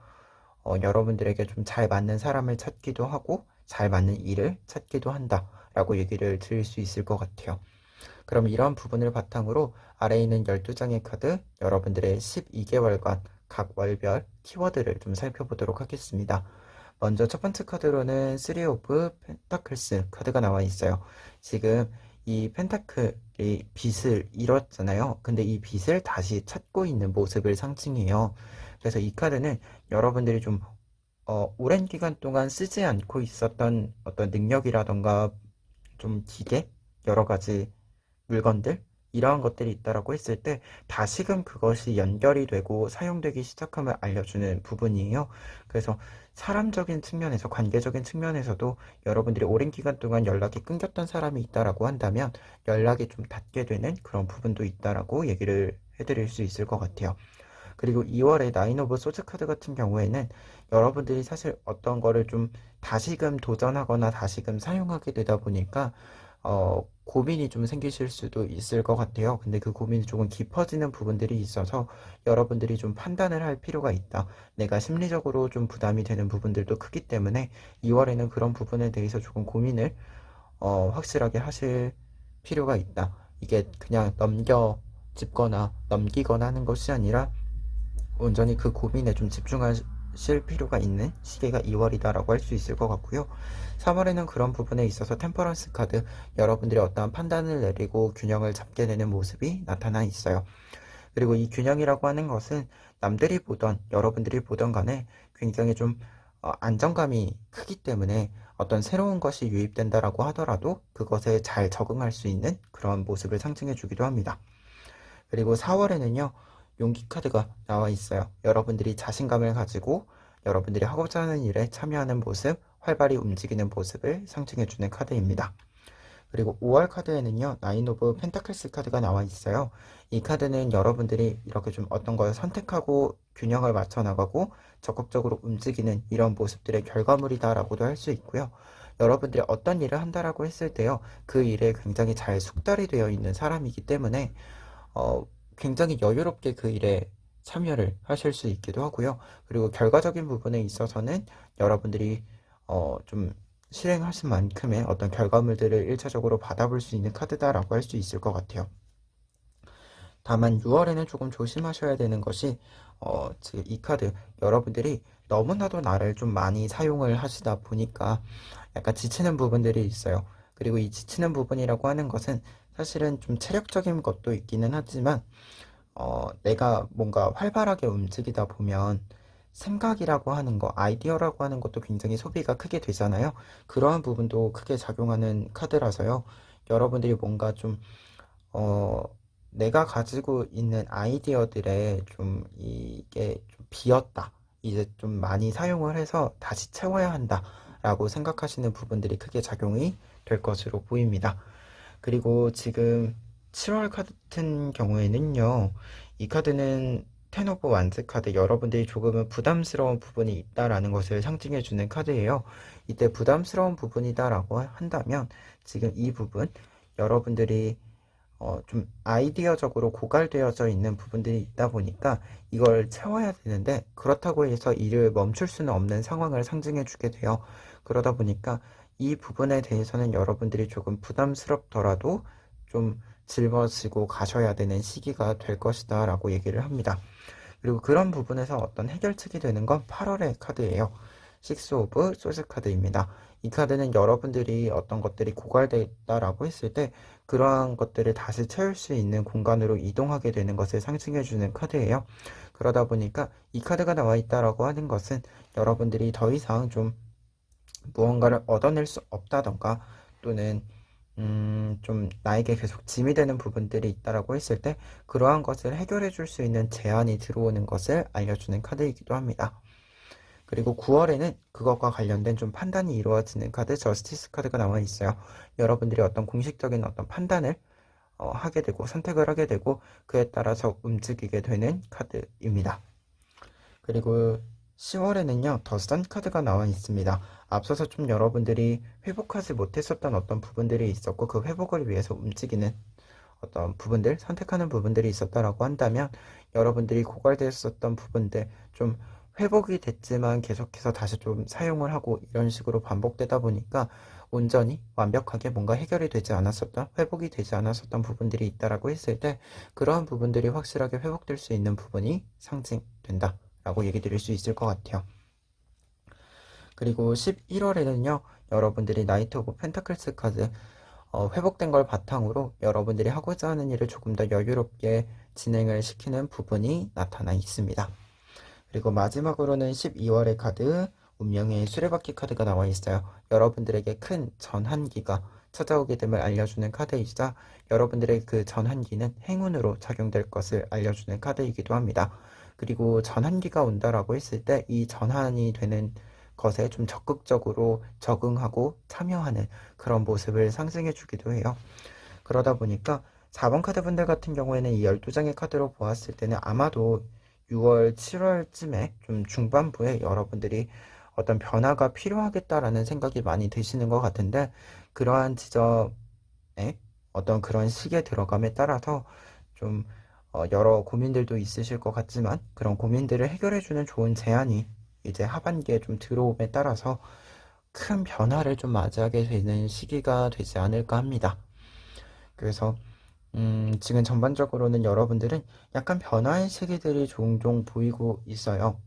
Speaker 1: 여러분들에게 좀 잘 맞는 사람을 찾기도 하고 잘 맞는 일을 찾기도 한다라고 얘기를 드릴 수 있을 것 같아요. 그럼 이런 부분을 바탕으로 아래에 있는 12장의 카드, 여러분들의 12개월간 각 월별 키워드를 좀 살펴보도록 하겠습니다. 먼저 첫 번째 카드로는 3 오브 펜타클스 카드가 나와 있어요. 지금 이 펜타클이 빚을 잃었잖아요. 근데 이 빚을 다시 찾고 있는 모습을 상징해요. 그래서 이 카드는 여러분들이 좀 오랜 기간 동안 쓰지 않고 있었던 어떤 능력이라던가 좀 기계, 여러 가지 물건들, 이러한 것들이 있다라고 했을 때 다시금 그것이 연결이 되고 사용되기 시작함을 알려주는 부분이에요. 그래서 사람적인 측면에서, 관계적인 측면에서도 여러분들이 오랜 기간 동안 연락이 끊겼던 사람이 있다라고 한다면 연락이 좀 닿게 되는 그런 부분도 있다라고 얘기를 해드릴 수 있을 것 같아요. 그리고 2월에 나인 오브 소드 카드 같은 경우에는 여러분들이 사실 어떤 거를 좀 다시금 도전하거나 다시금 사용하게 되다 보니까 고민이 좀 생기실 수도 있을 것 같아요. 근데 그 고민이 조금 깊어지는 부분들이 있어서 여러분들이 좀 판단을 할 필요가 있다. 내가 심리적으로 좀 부담이 되는 부분들도 크기 때문에 2월에는 그런 부분에 대해서 조금 고민을 확실하게 하실 필요가 있다. 이게 그냥 넘겨짚거나 넘기거나 하는 것이 아니라 온전히 그 고민에 좀 집중하실 필요가 있는 시기가 2월이다라고 할 수 있을 것 같고요. 3월에는 그런 부분에 있어서 템퍼런스 카드, 여러분들이 어떠한 판단을 내리고 균형을 잡게 되는 모습이 나타나 있어요. 그리고 이 균형이라고 하는 것은 남들이 보던, 여러분들이 보던 간에 굉장히 좀 안정감이 크기 때문에 어떤 새로운 것이 유입된다라고 하더라도 그것에 잘 적응할 수 있는 그런 모습을 상징해 주기도 합니다. 그리고 4월에는요, 용기 카드가 나와 있어요. 여러분들이 자신감을 가지고 여러분들이 하고자 하는 일에 참여하는 모습, 활발히 움직이는 모습을 상징해주는 카드입니다. 그리고 5월 카드에는요, 나인 오브 펜타클스 카드가 나와 있어요. 이 카드는 여러분들이 이렇게 좀 어떤 걸 선택하고 균형을 맞춰 나가고 적극적으로 움직이는 이런 모습들의 결과물이다라고도 할 수 있고요. 여러분들이 어떤 일을 한다라고 했을 때요, 그 일에 굉장히 잘 숙달이 되어 있는 사람이기 때문에 어, 굉장히 여유롭게 그 일에 참여를 하실 수 있기도 하고요. 그리고 결과적인 부분에 있어서는 여러분들이 좀 실행하신 만큼의 어떤 결과물들을 일차적으로 받아볼 수 있는 카드다라고 할 수 있을 것 같아요. 다만 6월에는 조금 조심하셔야 되는 것이 지금 이 카드 여러분들이 너무나도 나를 좀 많이 사용을 하시다 보니까 약간 지치는 부분들이 있어요. 그리고 이 지치는 부분이라고 하는 것은 사실은 좀 체력적인 것도 있기는 하지만 내가 뭔가 활발하게 움직이다 보면 생각이라고 하는 거, 아이디어라고 하는 것도 굉장히 소비가 크게 되잖아요. 그러한 부분도 크게 작용하는 카드라서요. 여러분들이 뭔가 좀 어, 내가 가지고 있는 아이디어들에 좀 이게 좀 비었다. 이제 좀 많이 사용을 해서 다시 채워야 한다. 라고 생각하시는 부분들이 크게 작용이 될 것으로 보입니다. 그리고 지금 7월 카드 같은 경우에는요, 이 카드는 텐 오브 완즈 카드, 여러분들이 조금은 부담스러운 부분이 있다라는 것을 상징해주는 카드예요. 이때 부담스러운 부분이다라고 한다면 지금 이 부분, 여러분들이 좀 아이디어적으로 고갈되어져 있는 부분들이 있다 보니까 이걸 채워야 되는데 그렇다고 해서 일을 멈출 수는 없는 상황을 상징해 주게 돼요. 그러다 보니까 이 부분에 대해서는 여러분들이 조금 부담스럽더라도 좀 짊어지고 가셔야 되는 시기가 될 것이다 라고 얘기를 합니다. 그리고 그런 부분에서 어떤 해결책이 되는 건 8월의 카드예요. 식스 오브 소스 카드입니다. 이 카드는 여러분들이 어떤 것들이 고갈되어 있다라고 했을 때 그러한 것들을 다시 채울 수 있는 공간으로 이동하게 되는 것을 상징해주는 카드예요. 그러다 보니까 이 카드가 나와 있다라고 하는 것은 여러분들이 더 이상 좀 무언가를 얻어낼 수 없다던가 또는 좀 나에게 계속 짐이 되는 부분들이 있다라고 했을 때 그러한 것을 해결해 줄 수 있는 제안이 들어오는 것을 알려주는 카드이기도 합니다. 그리고 9월에는 그것과 관련된 좀 판단이 이루어지는 카드 저스티스 카드가 나와 있어요. 여러분들이 어떤 공식적인 어떤 판단을 하게 되고 선택을 하게 되고 그에 따라서 움직이게 되는 카드입니다. 그리고 10월에는요, 더선 카드가 나와 있습니다. 앞서서 좀 여러분들이 회복하지 못했었던 어떤 부분들이 있었고, 그 회복을 위해서 움직이는 어떤 부분들, 선택하는 부분들이 있었다라고 한다면, 여러분들이 고갈되었었던 부분들, 좀 회복이 됐지만 계속해서 다시 좀 사용을 하고 이런 식으로 반복되다 보니까 온전히 완벽하게 뭔가 해결이 되지 않았었던, 회복이 되지 않았었던 부분들이 있다라고 했을 때, 그러한 부분들이 확실하게 회복될 수 있는 부분이 상징된다. 라고 얘기 드릴 수 있을 것 같아요. 그리고 11월에는요, 여러분들이 나이트 오브 펜타클스 카드, 회복된 걸 바탕으로 여러분들이 하고자 하는 일을 조금 더 여유롭게 진행을 시키는 부분이 나타나 있습니다. 그리고 마지막으로는 12월의 카드, 운명의 수레바퀴 카드가 나와 있어요. 여러분들에게 큰 전환기가 찾아오게 됨을 알려주는 카드이자 여러분들의 그 전환기는 행운으로 작용될 것을 알려주는 카드이기도 합니다. 그리고 전환기가 온다라고 했을 때 이 전환이 되는 것에 좀 적극적으로 적응하고 참여하는 그런 모습을 상징해 주기도 해요. 그러다 보니까 4번 카드 분들 같은 경우에는 이 12장의 카드로 보았을 때는 아마도 6월, 7월쯤에 좀 중반부에 여러분들이 어떤 변화가 필요하겠다라는 생각이 많이 드시는 것 같은데 그러한 지점에 어떤 그런 시기에 들어감에 따라서 좀 여러 고민들도 있으실 것 같지만 그런 고민들을 해결해주는 좋은 제안이 이제 하반기에 좀 들어옴에 따라서 큰 변화를 좀 맞이하게 되는 시기가 되지 않을까 합니다. 그래서 지금 전반적으로는 여러분들은 약간 변화의 시기들이 종종 보이고 있어요.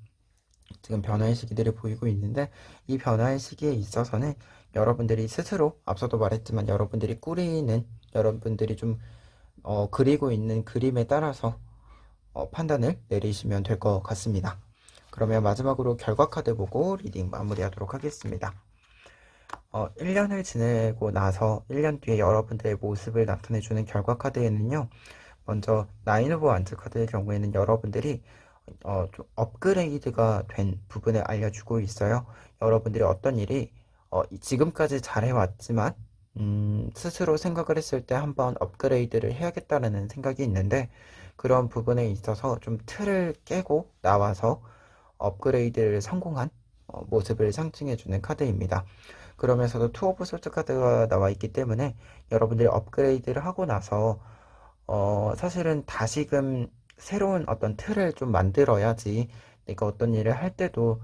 Speaker 1: 지금 변화의 시기들이 보이고 있는데 이 변화의 시기에 있어서는 여러분들이 스스로 앞서도 말했지만 여러분들이 꾸리는 여러분들이 좀 그리고 있는 그림에 따라서 판단을 내리시면 될 것 같습니다. 그러면 마지막으로 결과 카드 보고 리딩 마무리하도록 하겠습니다. 1년을 지내고 나서 1년 뒤에 여러분들의 모습을 나타내주는 결과 카드에는요. 먼저 나인 오브 완즈 카드의 경우에는 여러분들이 좀 업그레이드가 된 부분을 알려주고 있어요. 여러분들이 어떤 일이 지금까지 잘해왔지만 스스로 생각을 했을 때 한번 업그레이드를 해야겠다는 생각이 있는데 그런 부분에 있어서 좀 틀을 깨고 나와서 업그레이드를 성공한 모습을 상징해주는 카드입니다. 그러면서도 투 오브 소드 카드가 나와 있기 때문에 여러분들이 업그레이드를 하고 나서 사실은 다시금 새로운 어떤 틀을 좀 만들어야지 내가 어떤 일을 할 때도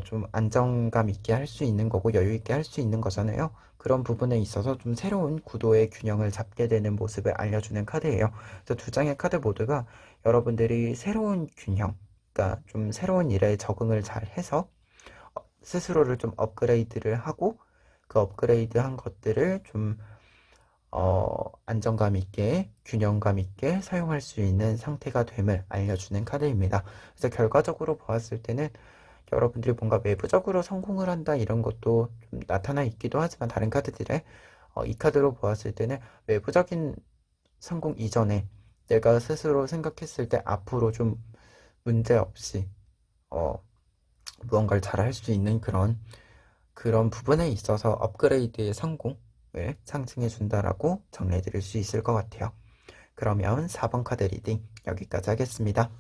Speaker 1: 좀 안정감 있게 할 수 있는 거고 여유 있게 할 수 있는 거잖아요. 그런 부분에 있어서 좀 새로운 구도의 균형을 잡게 되는 모습을 알려주는 카드예요. 그래서 두 장의 카드 모두가 여러분들이 새로운 균형, 그러니까 좀 새로운 일에 적응을 잘 해서 스스로를 좀 업그레이드를 하고 그 업그레이드 한 것들을 좀 안정감 있게 균형감 있게 사용할 수 있는 상태가 됨을 알려주는 카드입니다. 그래서 결과적으로 보았을 때는 여러분들이 뭔가 외부적으로 성공을 한다 이런 것도 좀 나타나 있기도 하지만 다른 카드들에 이 카드로 보았을 때는 외부적인 성공 이전에 내가 스스로 생각했을 때 앞으로 좀 문제 없이 어, 무언가를 잘 할 수 있는 그런 부분에 있어서 업그레이드의 성공을 상징해 준다라고 정리해 드릴 수 있을 것 같아요. 그러면 4번 카드 리딩 여기까지 하겠습니다.